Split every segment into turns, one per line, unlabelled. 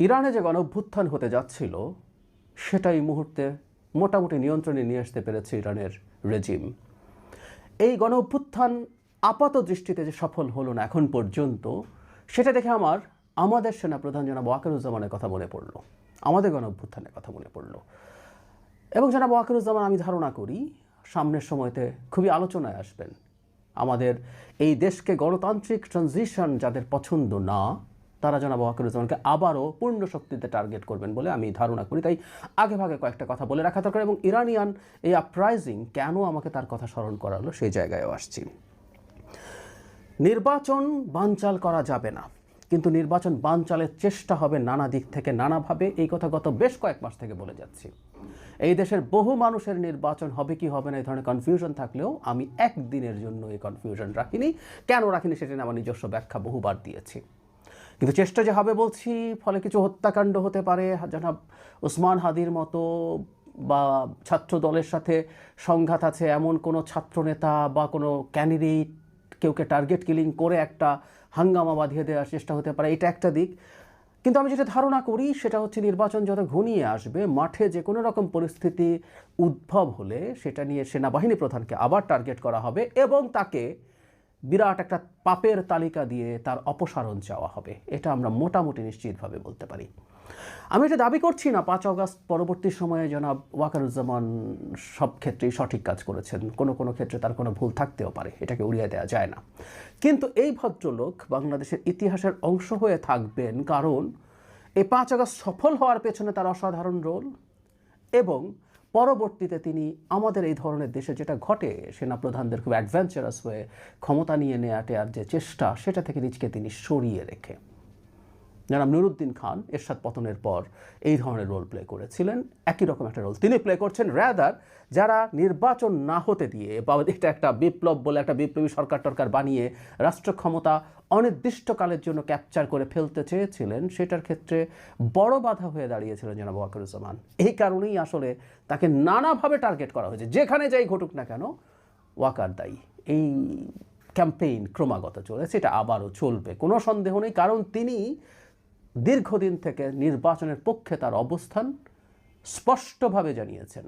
ইরানে যে গণঅভ্যুত্থান হতে যাচ্ছিল সেটা এই মুহূর্তে মোটামুটি নিয়ন্ত্রণে নিয়ে আসতে পেরেছে ইরানের রেজিম। এই গণঅভ্যুত্থান আপাত দৃষ্টিতে যে সফল হলো না এখন পর্যন্ত, সেটা দেখে আমাদের সেনাপ্রধান জনাব ওয়াকারুজ্জামানের কথা মনে পড়লো, আমাদের গণঅভ্যুত্থানের কথা মনে পড়লো। এবং জনাব ওয়াকারুজ্জামান আমি ধারণা করি সামনের সময়তে খুবই আলোচনায় আসবেন। আমাদের এই দেশকে গণতান্ত্রিক ট্রানজিশন যাদের পছন্দ না, তারা জনাব ওয়াকারুজ্জামানকে আবারও পূর্ণ শক্তিতে টার্গেট করবেন বলে আমি ধারণা করি। তাই আগে ভাগে কয়েকটা কথা বলে রাখা দরকার। এবং ইরানিয়ান এই আপরাইজিং কেন আমাকে তার কথা স্মরণ করালো সেই জায়গায়ও আসছি। নির্বাচন বানচাল করা যাবে না, কিন্তু নির্বাচন বানচালের চেষ্টা হবে নানা দিক থেকে নানাভাবে। এই কথা গত বেশ কয়েক মাস থেকে বলে যাচ্ছি। এই দেশের বহু মানুষের নির্বাচন হবে কি হবে না এই ধরনের কনফিউশন থাকলেও আমি একদিনের জন্য এই কনফিউশন রাখিনি। কেন রাখিনি সেটা নিয়ে আমার নিজস্ব ব্যাখ্যা বহুবার দিয়েছি। কিন্তু চেষ্টা যে হবে বলছি, ফলে কিছু হত্যাকাণ্ড হতে পারে, জনাব ওসমান হাদির মতো বা ছাত্র দলের সাথে সংঘাত আছে এমন কোনো ছাত্রনেতা বা কোনো ক্যান্ডিডেট কেউকে টার্গেট কিলিং করে একটা হাঙ্গামা বাঁধিয়ে দেওয়ার চেষ্টা হতে পারে, এটা একটা দিক। কিন্তু আমি যেটা ধারণা করি সেটা হচ্ছে নির্বাচন যত ঘনিয়ে আসবে, মাঠে যে কোনো রকম পরিস্থিতি উদ্ভব হলে সেটা নিয়ে সেনাবাহিনী প্রধানকে আবার টার্গেট করা হবে এবং তাকে বিরাট একটা পাপের তালিকা দিয়ে তার অপসারণ চাওয়া হবে। এটা আমরা মোটামুটি নিশ্চিতভাবে বলতে পারি। আমি এটা দাবি করছি না 5 অগস্ট পরবর্তী সময়ে জনাব ওয়াকারুজ্জামান সব ক্ষেত্রেই সঠিক কাজ করেছেন, কোনো কোনো ক্ষেত্রে তার কোনো ভুল থাকতেও পারে, এটাকে উড়িয়ে দেওয়া যায় না। কিন্তু এই ভদ্রলোক বাংলাদেশের ইতিহাসের অংশ হয়ে থাকবেন, কারণ এই 5 অগস্ট সফল হওয়ার পেছনে তার অসাধারণ রোল। এবং পরবর্তীতে তিনি আমাদের এই ধরনের দেশে যেটা ঘটে, সেনাপ্রধানদের খুব অ্যাডভেঞ্চারাস হয়ে ক্ষমতা নিয়ে নেওয়ার যে চেষ্টা, সেটা থেকে নিজেকে তিনি সরিয়ে রেখে জনাব নুরুদ্দিন খান এরশাদ পতনের পর এই ধরনের রোল প্লে করেছিলেন। একই রকম একটা রোল তিনি প্লে করছেন। রাদার যারা নির্বাচন না হতে দিয়ে বা এটা একটা বিপ্লব বলে একটা বিপ্লবী সরকার বানিয়ে রাষ্ট্র ক্ষমতা অনির্দিষ্টকালের জন্য ক্যাপচার করে ফেলতে চেয়েছিলেন, সেটার ক্ষেত্রে বড় বাধা হয়ে দাঁড়িয়েছিলেন জনাব ওয়াকারুজ্জামান। এই কারণেই আসলে তাকে নানাভাবে টার্গেট করা হয়েছে। যেখানে যাই ঘটুক না কেন ওয়াকার দায়ী। এই ক্যাম্পেইন ক্রমাগত চলেছে, এটা আবারও চলবে, কোনো সন্দেহ নেই। কারণ তিনি দীর্ঘদিন থেকে নির্বাচনের পক্ষে তার অবস্থান স্পষ্টভাবে জানিয়েছেন।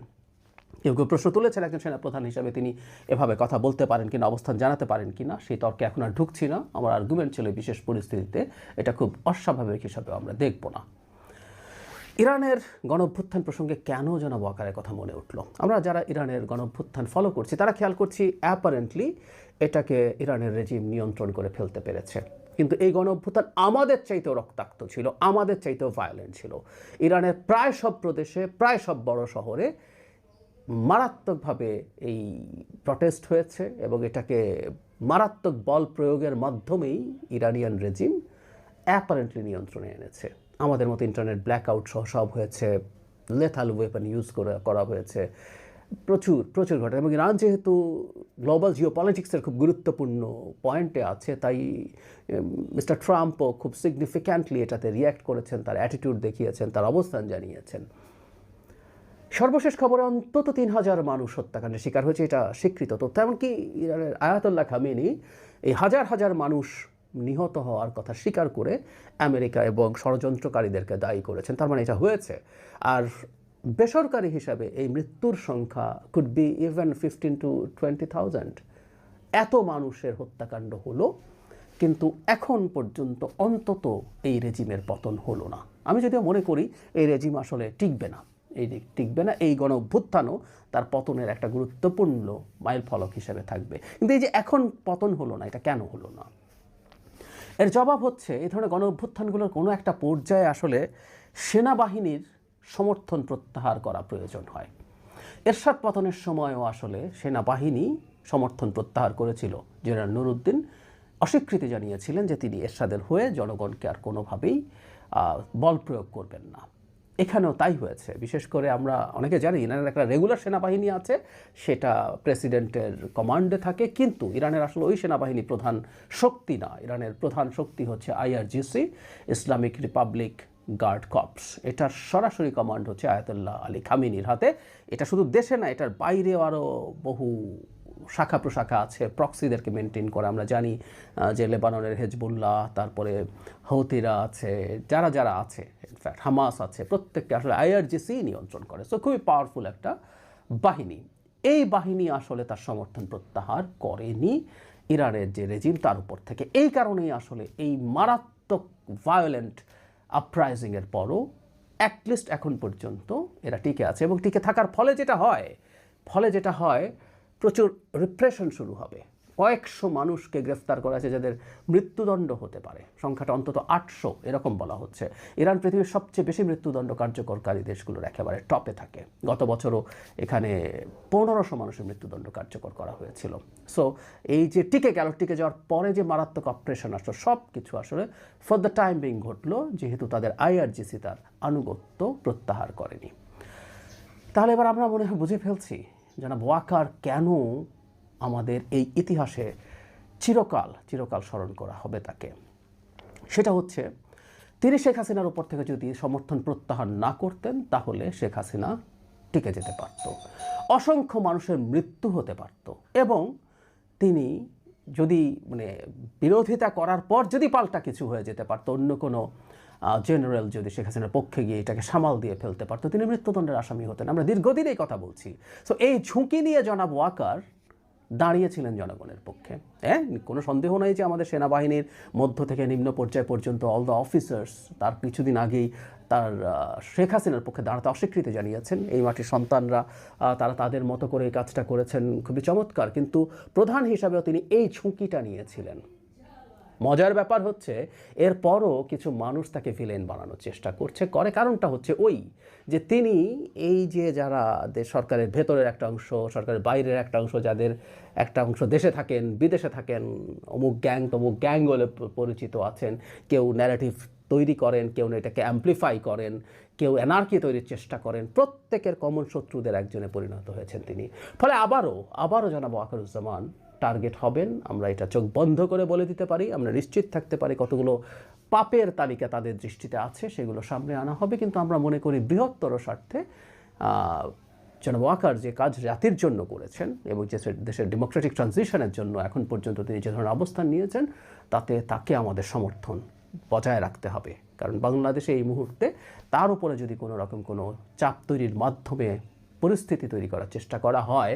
কেউ কেউ প্রশ্ন তুলেছেন একজন সেনাপ্রধান হিসাবে তিনি এভাবে কথা বলতে পারেন কিনা, অবস্থান জানাতে পারেন কিনা, সেই তর্কে এখন আর ঢুকছি না। আমার আর্গুমেন্ট ছিল বিশেষ পরিস্থিতিতে এটা খুব অস্বাভাবিক হিসাবে আমরা দেখব না। ইরানের গণঅভ্যুত্থান প্রসঙ্গে কেন জনাব ওয়াকারের কথা মনে উঠল? আমরা যারা ইরানের গণঅভ্যুত্থান ফলো করছি তারা খেয়াল করছি অ্যাপারেন্টলি এটাকে ইরানের রেজিম নিয়ন্ত্রণ করে ফেলতে পেরেছে। কিন্তু এই গণঅভ্যুত্থান আমাদের চাইতেও রক্তাক্ত ছিল, আমাদের চাইতেও ভায়োলেন্ট ছিল। ইরানের প্রায় সব প্রদেশে, প্রায় সব বড় শহরে মারাত্মকভাবে এই প্রটেস্ট হয়েছে এবং এটাকে মারাত্মক বল প্রয়োগের মাধ্যমেই ইরানিয়ান রেজিম অ্যাপারেন্টলি নিয়ন্ত্রণে এনেছে। আমাদের মতো ইন্টারনেট ব্ল্যাকআউট সহ সব হয়েছে, লেথাল ওয়েপন ইউজ করা হয়েছে, প্রচুর ঘটনা। এবং ইরান যেহেতু গ্লোবাল জিওপলিটিক্সের খুব গুরুত্বপূর্ণ পয়েন্টে আছে, তাই মিস্টার ট্রাম্পও খুব সিগনিফিক্যান্টলি এটাতে রিয়্যাক্ট করেছেন, তার অ্যাটিটিউড দেখিয়েছেন, তার অবস্থান জানিয়েছেন। সর্বশেষ খবরে অন্তত 3000 মানুষ হত্যাকাণ্ডের শিকার হয়েছে, এটা স্বীকৃত তথ্য। এমনকি ইরানের আয়াতুল্লাহ খামেনি এই হাজার হাজার মানুষ নিহত হওয়ার কথা স্বীকার করে আমেরিকা এবং ষড়যন্ত্রকারীদেরকে দায়ী করেছেন। তার মানে এটা হয়েছে। আর বেসরকারি হিসাবে এই মৃত্যুর সংখ্যা কুড বি ইভেন 15 to 20,000। এত মানুষের হত্যাকাণ্ড হলো, কিন্তু এখন পর্যন্ত অন্তত এই রেজিমের পতন হলো না। আমি যদিও মনে করি এই রেজিম আসলে টিকবে না, এই গণ অভ্যুত্থানও তার পতনের একটা গুরুত্বপূর্ণ মাইল ফলক হিসেবে থাকবে। কিন্তু এই যে এখন পতন হলো না, এটা কেন হলো না? এর জবাব হচ্ছে এই ধরনের গণ অভ্যুত্থানগুলোর কোনো একটা পর্যায়ে আসলে সেনাবাহিনীর সমর্থন প্রত্যাহার করা প্রয়োজন হয়। এরশাদ পতনের সময়ও আসলে সেনাবাহিনী সমর্থন প্রত্যাহার করেছিল। জেনারেল নুরুদ্দিন অস্বীকৃতি জানিয়েছিলেন যে তিনি এরশাদের হয়ে জনগণকে আর কোনোভাবেই বল প্রয়োগ করবেন না। এখানেও তাই হয়েছে। বিশেষ করে আমরা অনেকে জানি ইরানের একটা রেগুলার সেনাবাহিনী আছে, সেটা প্রেসিডেন্টের কমান্ডে থাকে, কিন্তু ইরানের আসলে ওই সেনাবাহিনী প্রধান শক্তি না। ইরানের প্রধান শক্তি হচ্ছে IRGC, Islamic republic guard corps. এটার সরাসরি কমান্ড হচ্ছে আয়াতুল্লাহ আলী খামেনির হাতে। এটা শুধু দেশে না, এটার বাইরেও আরও বহু শাখা প্রশাখা আছে, প্রক্সিদেরকে মেনটেন করে। আমরা জানি যে লেবাননের হেজবুল্লাহ, তারপরে হৌতিরা আছে, যারা যারা আছে, ইনফ্যাক্ট হামাস আছে, প্রত্যেককে আসলে আইআরজিসি নিয়ন্ত্রণ করে। সো খুবই পাওয়ারফুল একটা বাহিনী। এই বাহিনী আসলে তার সমর্থন প্রত্যাহার করেনি ইরানের যে রেজিম তার উপর থেকে। এই কারণেই আসলে এই মারাত্মক ভায়োলেন্ট আপরাইজিংয়ের পরও অ্যাটলিস্ট এখন পর্যন্ত এরা টিকে আছে। এবং টিকে থাকার ফলে যেটা হয় প্রচুর রিপ্রেশন শুরু হবে। কয়েকশো মানুষকে গ্রেফতার করা আছে যাদের মৃত্যুদণ্ড হতে পারে, সংখ্যাটা অন্তত 800 এরকম বলা হচ্ছে। ইরান পৃথিবীর সবচেয়ে বেশি মৃত্যুদণ্ড কার্যকরকারী দেশগুলোর একেবারে টপে থাকে। গত বছরও এখানে 1500 মানুষের মৃত্যুদণ্ড কার্যকর করা হয়েছিল। সো এই যে টিকে যাওয়ার পরে যে মারাত্মক অপারেশন আসলো, সব কিছু আসলে ফর দ্য টাইম বিং ঘটলো, যেহেতু তাদের আইআরজিসি তার আনুগত্য প্রত্যাহার করেনি। তাহলে এবার আমরা মনে হয় বুঝে ফেলছি জনাব ওয়াকার কেন আমাদের এই ইতিহাসে চিরকাল স্মরণ করা হবে তাকে। সেটা হচ্ছে তিনি শেখ হাসিনার উপর থেকে যদি সমর্থন প্রত্যাহার না করতেন তাহলে শেখ হাসিনা টিকে যেতে পারত, অসংখ্য মানুষের মৃত্যু হতে পারত, এবং তিনি যদি বিরোধিতা করার পর যদি পাল্টা কিছু হয়ে যেতে পারতো, অন্য কোনো জেনারেল যদি শেখ হাসিনার পক্ষে গিয়ে এটাকে সামাল দিয়ে ফেলতে পারতো, তিনি মৃত্যুদণ্ডের আসামি হতেন। আমরা দীর্ঘদিন এই কথা বলছি। সো এই ঝুঁকি নিয়ে জনাব ওয়াকার দাঁড়িয়েছিলেন জনগণের পক্ষে। হ্যাঁ, কোনো সন্দেহ নাই যে আমাদের সেনাবাহিনীর মধ্য থেকে নিম্ন পর্যায় পর্যন্ত অল দ্য অফিসার্স তার কিছুদিন আগেই তার শেখ হাসিনার পক্ষে দাঁড়াতে অস্বীকৃতি জানিয়েছেন। এই মাটির সন্তানরা তারা তাদের মতো করে এই কাজটা করেছেন, খুবই চমৎকার। কিন্তু প্রধান হিসাবেও তিনি এই ঝুঁকিটা নিয়েছিলেন। মজার ব্যাপার হচ্ছে এরপরও কিছু মানুষ তাকে ভিলেন বানানোর চেষ্টা করে। কারণটা হচ্ছে যে তিনি এই যে যারা সরকারের ভেতরের একটা অংশ, সরকারের বাইরের একটা অংশ, যাদের একটা অংশ দেশে থাকেন, বিদেশে থাকেন, অমুক গ্যাং বলে পরিচিত আছেন, কেউ ন্যারেটিভ তৈরি করেন, কেউ এটাকে অ্যাম্প্লিফাই করেন, কেউ অ্যানার্কি তৈরির চেষ্টা করেন, প্রত্যেকের কমন শত্রুদের একজনে পরিণত হয়েছেন তিনি। ফলে আবারও জনাব ওয়াকারুজ্জামান টার্গেট হবেন। আমরা এটা চোখ বন্ধ করে বলে দিতে পারি, আমরা নিশ্চিত থাকতে পারি কতগুলো পাপের তালিকা তাদের দৃষ্টিতে আছে, সেগুলো সামনে আনা হবে। কিন্তু আমরা মনে করি বৃহত্তর স্বার্থে জনাব ওয়াকার যে কাজ জাতির জন্য করেছেন এবং যে দেশের ডেমোক্রেটিক ট্রানজিশনের জন্য এখন পর্যন্ত তিনি যে ধরনের অবস্থান নিয়েছেন, তাকে আমাদের সমর্থন বজায় রাখতে হবে। কারণ বাংলাদেশে এই মুহূর্তে তার উপরে যদি কোনো রকম কোনো চাপ তৈরির মাধ্যমে পরিস্থিতি তৈরি করার চেষ্টা করা হয়,